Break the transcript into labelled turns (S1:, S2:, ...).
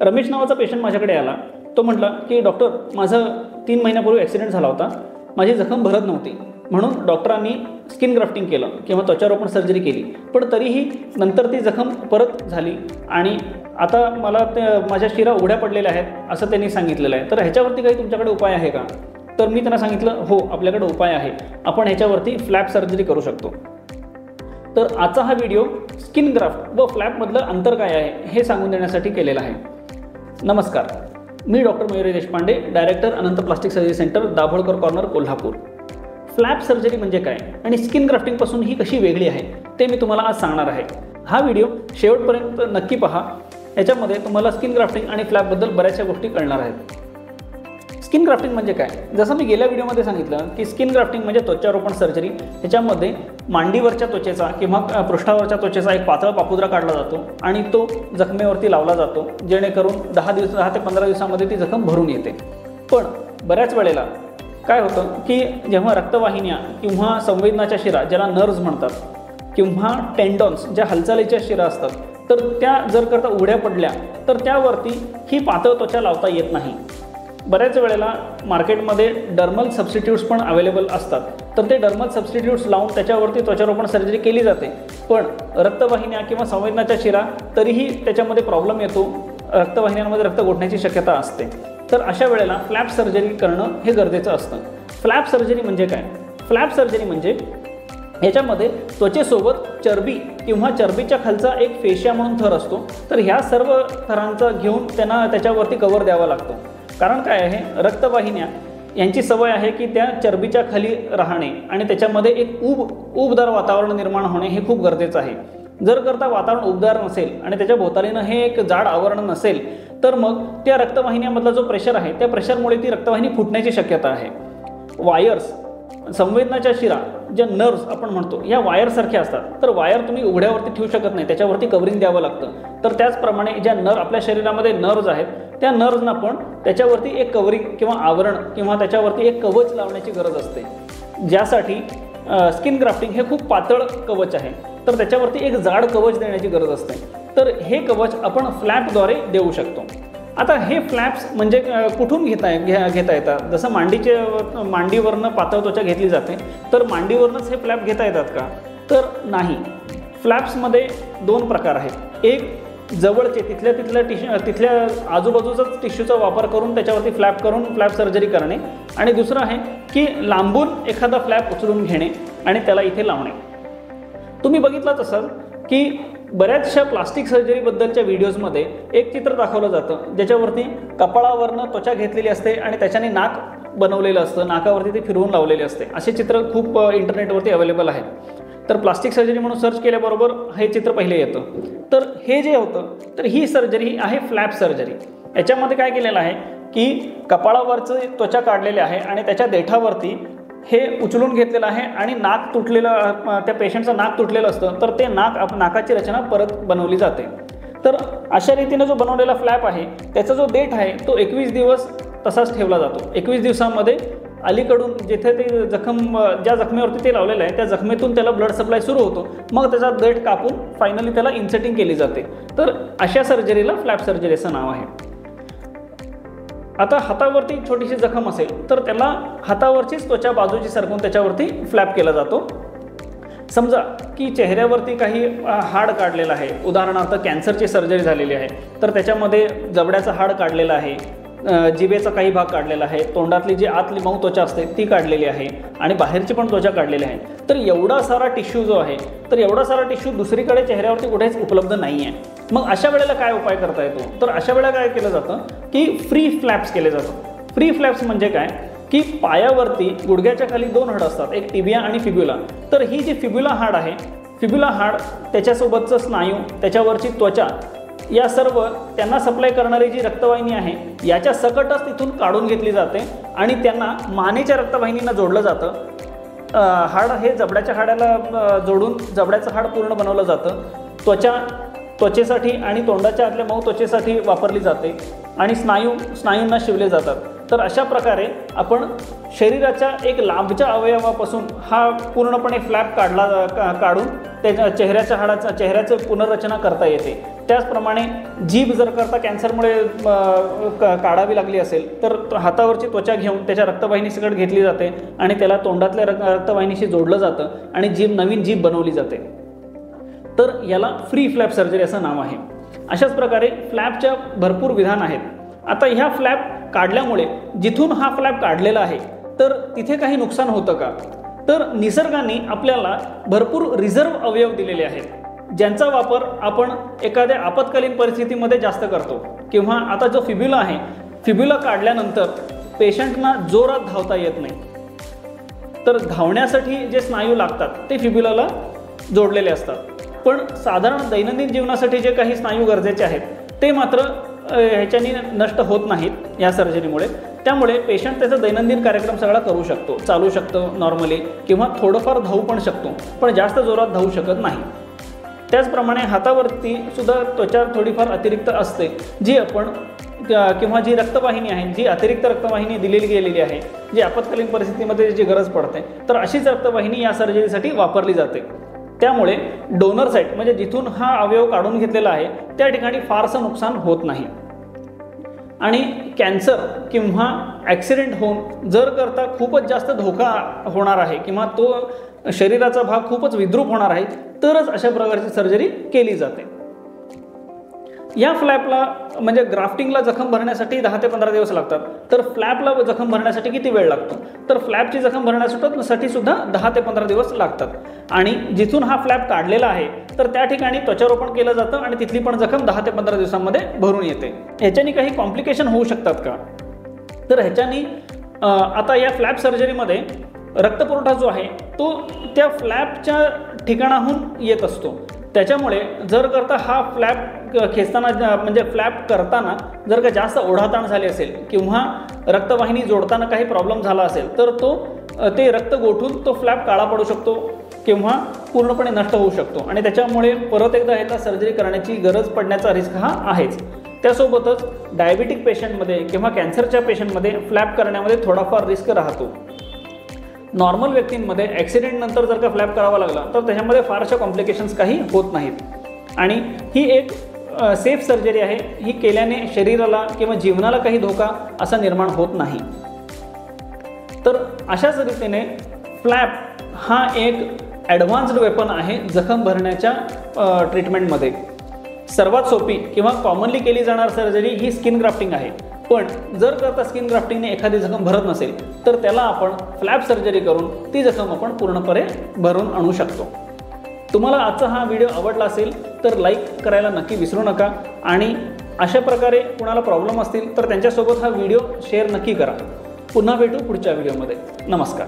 S1: रमेश नावाचा पेशंट माझ्याकडे आला. तो म्हटला की डॉक्टर, माझा 3 महिन्यापूर्वी ॲक्सिडेंट झाला होता, माझी जखम भरत नव्हती, म्हणून डॉक्टरांनी स्किन ग्राफ्टिंग केलं किंवा त्वचारोपण सर्जरी केली, पण तरीही नंतर ती जखम परत झाली आणि आता मला माझ्या शिरा उघड्या पडलेल्या आहेत असं त्यांनी सांगितलेलं आहे. तर ह्याच्यावरती काही तुमच्याकडे उपाय आहे का? तर मी त्यांना सांगितलं, हो आपल्याकडे उपाय आहे, आपण ह्याच्यावरती फ्लॅप सर्जरी करू शकतो. तर आजचा हा व्हिडिओ स्किन ग्राफ्ट व फ्लॅपमधलं अंतर काय आहे हे सांगून देण्यासाठी केलेला आहे. नमस्कार, मी doctor Mayuri Deshpande, director Anant plastic surgery centre, Dabholkar corner, Kolhapur. Flap surgery म्हणजे काय आणि स्किन ग्राफ्टिंगपासून ही कशी वेगळी आहे ते मी तुम्हाला आज सांगणार आहे. हा व्हिडिओ शेवटपर्यंत नक्की पहा. याच्यामध्ये तुम्हाला स्किन ग्राफ्टिंग आणि फ्लॅपबद्दल बऱ्याचशा गोष्टी कळणार आहेत. स्किन ग्राफ्टिंग म्हणजे काय? जसं मी गेल्या व्हिडिओमध्ये सांगितलं की स्किन ग्राफ्टिंग म्हणजे त्वचारोपण सर्जरी. ह्याच्यामध्ये मांडीवरच्या त्वचेचा किंवा पृष्ठावरच्या त्वचेचा एक पातळ पापुद्रा काढला जातो आणि तो जखमेवरती लावला जातो, जेणेकरून 10 ते 15 दिवसामध्ये ती जखम भरून येते. पण बऱ्याच वेळेला काय होतं की जेव्हा रक्तवाहिन्या किंवा संवेदनाच्या शिरा, ज्याला नर्व्ज म्हणतात, किंवा टेंडॉन्स, ज्या हालचालीच्या शिरा असतात, तर त्या जर करता उघड्या पडल्या तर त्यावरती ही पातळ त्वचा लावता येत नाही. बऱ्याच वेळेला मार्केटमध्ये डर्मल सबस्टिट्यूट्स पण अवेलेबल असतात, तर ते डर्मल सबस्टिट्यूट्स लावून त्याच्यावरती त्वचारोपण सर्जरी केली जाते. पण रक्तवाहिन्या किंवा संवेदनाच्या शिरा, तरीही त्याच्यामध्ये प्रॉब्लेम येतो, रक्तवाहिन्यांमध्ये रक्त गोठण्याची शक्यता असते. तर अशा वेळेला फ्लॅप सर्जरी करणं हे गरजेचं असतं. फ्लॅप सर्जरी म्हणजे काय? फ्लॅप सर्जरी म्हणजे याच्यामध्ये त्वचेसोबत चरबी किंवा चरबीच्या खालचा एक फेशिया म्हणून थर असतो, तर ह्या सर्व थरांचा घेऊन त्यांना त्याच्यावरती कवर द्यावा लागतो. कारण काय आहे, रक्तवाहिन्या यांची सवय आहे की त्या चरबीच्या खाली राहणे आणि त्याच्यामध्ये एक उबदार वातावरण निर्माण होणे हे खूप गरजेचं आहे. जर करता वातावरण उबदार नसेल आणि त्याच्या भोवतालीनं हे एक जाड आवरण नसेल, तर मग त्या रक्तवाहिन्यामधला जो प्रेशर आहे, त्या प्रेशरमुळे ती रक्तवाहिनी फुटण्याची शक्यता आहे. वायर्स, संवेदनाच्या शिरा, ज्या नर्व्स आपण म्हणतो, या वायरसारख्या असतात. तर वायर तुम्ही उघड्यावरती ठेवू शकत नाही, त्याच्यावरती कवरिंग द्यावं लागतं. तर त्याचप्रमाणे ज्या आपल्या शरीरामध्ये नर्व्ज आहेत, त्या नर्व्जना पण त्याच्यावरती एक कवरिंग किंवा आवरण किंवा त्याच्यावरती एक कवच लावण्याची गरज असते, ज्यासाठी स्किन ग्राफ्टिंग हे खूप पातळ कवच आहे, तर त्याच्यावरती एक जाड कवच देण्याची गरज असते. तर हे कवच आपण फ्लॅपद्वारे देऊ शकतो. आता हे फ्लॅप्स म्हणजे कुठून घेता येतात? जसं मांडीवरनं पातळ त्वचा घेतली जाते, तर मांडीवरनंच हे फ्लॅप घेता येतात का? तर नाही. फ्लॅप्समध्ये 2 प्रकार आहेत. एक जवळचे तिथल्या आजूबाजूचाच टिश्यूचा वापर करून त्याच्यावरती फ्लॅप सर्जरी करणे, आणि दुसरं आहे की लांबून एखादा फ्लॅप उचलून घेणे आणि त्याला इथे लावणे. तुम्ही बघितलंच असाल की बऱ्याचशा प्लास्टिक सर्जरीबद्दलच्या व्हिडिओजमध्ये एक चित्र दाखवलं जातं, ज्याच्यावरती कपाळावरनं त्वचा घेतलेली असते आणि त्याच्याने नाक बनवलेलं असतं, नाकावरती ते फिरवून लावलेले असते. असे चित्र खूप इंटरनेटवरती अवेलेबल आहे. तर प्लास्टिक सर्जरी म्हणून सर्च केल्याबरोबर हे चित्र पहिले येतं. तर हे जे होतं, तर ही सर्जरी आहे फ्लॅप सर्जरी. याच्यामध्ये काय केलेलं आहे की कपाळावरचं त्वचा काढलेले आहे आणि त्याच्या देठावरती हे उचलून घेतलेलं आहे आणि नाक तुटलेलं, त्या पेशंटचं नाक तुटलेलं असतं, तर ते नाकाची रचना परत बनवली जाते. तर अशा रीतीने जो बनवलेला फ्लॅप आहे, त्याचा जो देठ आहे तो 21 दिवस तसाच ठेवला जातो. 21 दिवसामध्ये अलीकडून जिथे ते ज्या जखमेवरती ते लावलेलं आहे, त्या जखमेतून त्याला ब्लड सप्लाय सुरू होतो. मग त्याचा देठ कापून फायनली त्याला इन्सर्टिंग केली जाते. तर अशा सर्जरीला फ्लॅप सर्जरी असं नाव आहे. आता हातावरती छोटीशी जखम असेल, तर त्याला हातावरचीच त्वचा बाजूची सरकवून त्याच्यावरती फ्लॅप केला जातो. समजा की चेहऱ्यावरती काही हाड काढलेलं आहे, उदाहरणार्थ कॅन्सरची सर्जरी झालेली आहे, तर त्याच्यामध्ये जबड्याचं हाड काढलेलं आहे, जिभेचा काही भाग काढलेला आहे, तोंडातली जी आतली मऊ त्वचा असते ती काढलेली आहे आणि बाहेरची पण त्वचा काढलेली आहे. तर एवढा सारा टिश्यू जो आहे, तर एवढा सारा टिश्यू दुसरीकडे चेहऱ्यावरती कुठेच उपलब्ध नाही आहे. मग अशा वेळेला काय उपाय करता येतो? तर अशा वेळेला काय केलं जातं की फ्री फ्लॅप्स केले जातात. फ्री फ्लॅप्स म्हणजे काय की पायावरती गुडघ्याच्या खाली 2 हाड असतात, एक टिबिया आणि फिब्युला. तर ही जी फिब्युला हाड आहे, फिब्युला हाड, त्याच्यासोबतचं स्नायू, त्याच्यावरची त्वचा, या सर्व त्यांना सप्लाय करणारी जी रक्तवाहिनी आहे, याच्या सकटच तिथून काढून घेतली जाते आणि त्यांना मानेच्या रक्तवाहिनींना जोडलं जातं. हाड हे जबड्याच्या हाडाला जोडून जबड्याचं हाड पूर्ण बनवलं जातं. त्वचेसाठी आणि तोंडाच्या आतल्या मऊ त्वचेसाठी वापरली जाते आणि स्नायूंना शिवले जातात. तर अशा प्रकारे आपण शरीराच्या एक लांबच्या अवयवापासून हा पूर्णपणे फ्लॅप काढून त्याच्या चेहऱ्याचं पुनर्रचना करता येते। त्याचप्रमाणे जीभ जर करता कॅन्सरमुळे काढावी लागली असेल तर हातावरची त्वचा घेऊन त्याच्या रक्तवाहिनीसकट घेतली जाते आणि त्याला तोंडातल्या रक्तवाहिनीशी जोडलं जातं आणि नवीन जीभ बनवली जाते। तर याला फ्री फ्लॅप सर्जरी असं नाव आहे। अशाच प्रकारे फ्लॅपच्या भरपूर विधान आहेत। आता ह्या फ्लॅप काढल्यामुळे जिथून हा फ्लॅप काढलेला आहे तर तिथे काही नुकसान होतं का? तर निसर्गाने आपल्याला भरपूर रिझर्व्ह अवयव दिलेले आहेत ज्यांचा वापर आपण एखाद्या आपत्कालीन परिस्थितीमध्ये जास्त करतो। किंवा आता जो फिब्युला आहे, फिब्युला काढल्यानंतर पेशंटना जोरात धावता येत नाही, तर धावण्यासाठी जे स्नायू लागतात ते फिब्युलाला जोडलेले असतात। पण साधारण दैनंदिन जीवनासाठी जे काही स्नायू गरजेचे आहेत ते मात्र ह्याच्यानी नष्ट होत नाहीत या सर्जरीमुळे। त्यामुळे पेशंट त्याचा दैनंदिन कार्यक्रम सगळा करू शकतो, चालू शकतो नॉर्मली, किंवा थोडंफार धावू पण शकतो, पण जास्त जोरात धावू शकत नाही। त्याचप्रमाणे हातावरती सुद्धा त्वचा थोडीफार अतिरिक्त असते जी आपण किंवा जी रक्तवाहिनी आहे, जी अतिरिक्त रक्तवाहिनी दिलेली गेलेली आहे, जी आपत्कालीन परिस्थितीमध्ये जी गरज पडते, तर अशीच रक्तवाहिनी या सर्जरीसाठी वापरली जाते। त्यामुळे डोनर साईट म्हणजे जिथून हा अवयव काढून घेतलेला आहे त्या ठिकाणी फारसं नुकसान होत नाही। आणि कॅन्सर किंवा ॲक्सिडेंट होऊन जर करता खूपच जास्त धोका होणार आहे किंवा तो शरीराचा भाग खूपच विद्रूप होणार आहे तरच अशा प्रकारची सर्जरी केली जाते। या फ्लॅपला म्हणजे ग्राफ्टिंगला जखम भरण्यासाठी 10 ते 15 दिवस लागतात, तर फ्लॅपला जखम भरण्यासाठी किती वेळ लागतो? तर फ्लॅपची जखम भरण्यासाठी सुद्धा 10 ते 15 दिवस लागतात। आणि जिथून हा फ्लॅप काढलेला आहे तर त्या ठिकाणी त्वचारोपण केलं जातं आणि तिथली पण जखम 10 ते 15 दिवसांमध्ये भरून येते। ह्याच्यानी काही कॉम्प्लिकेशन होऊ शकतात का? तर ह्याच्यानी आता या फ्लॅप सर्जरीमध्ये रक्तपुरवठा जो आहे तो त्या फ्लॅपच्या ठिकाणाहून येत असतो। त्याच्यामुळे जर करता हा फ्लॅप खेचताना म्हणजे फ्लॅप करताना जर का जास्त ओढाताण झाली असेल किंवा रक्तवाहिनी जोडताना काही प्रॉब्लेम झाला असेल तर ते रक्त गोठून तो फ्लॅप काळा पडू शकतो किंवा पूर्णपणे नष्ट होऊ शकतो आणि त्याच्यामुळे परत एकदा ह्याला सर्जरी करण्याची गरज पडण्याचा रिस्क हा आहेच। त्यासोबतच डायबिटिक पेशंटमध्ये किंवा कॅन्सरच्या पेशंटमध्ये फ्लॅप करण्यामध्ये थोडाफार रिस्क राहतो। नॉर्मल व्यक्तींमध्ये ॲक्सिडेंटनंतर जर का फ्लॅप करावा लागला तर त्याच्यामध्ये फारशा कॉम्प्लिकेशन्स काही होत नाहीत आणि ही एक सेफ सर्जरी आहे। ही केल्याने शरीराला किंवा जीवनाला काही धोका असा निर्माण होत नाही। तर अशाच रीतीने फ्लॅप हा एक ॲडव्हान्स्ड वेपन आहे जखम भरण्याच्या ट्रीटमेंटमध्ये। सर्वात सोपी किंवा कॉमनली केली जाणारी सर्जरी ही स्किन ग्राफ्टिंग आहे। पण जर करता स्किन ग्राफ्टिंगने एखादी जखम भरत नसेल तर त्याला आपण फ्लॅप सर्जरी करून ती जखम आपण पूर्णपणे भरून आणू शकतो। तुम्हाला आजचा हा व्हिडिओ आवडला असेल तर लाईक करायला नक्की विसरू नका आणि अशा प्रकारे कुणाला प्रॉब्लेम असतील तर त्यांच्यासोबत हा व्हिडिओ शेअर नक्की करा। पुन्हा भेटू पुढच्या व्हिडिओमध्ये। नमस्कार।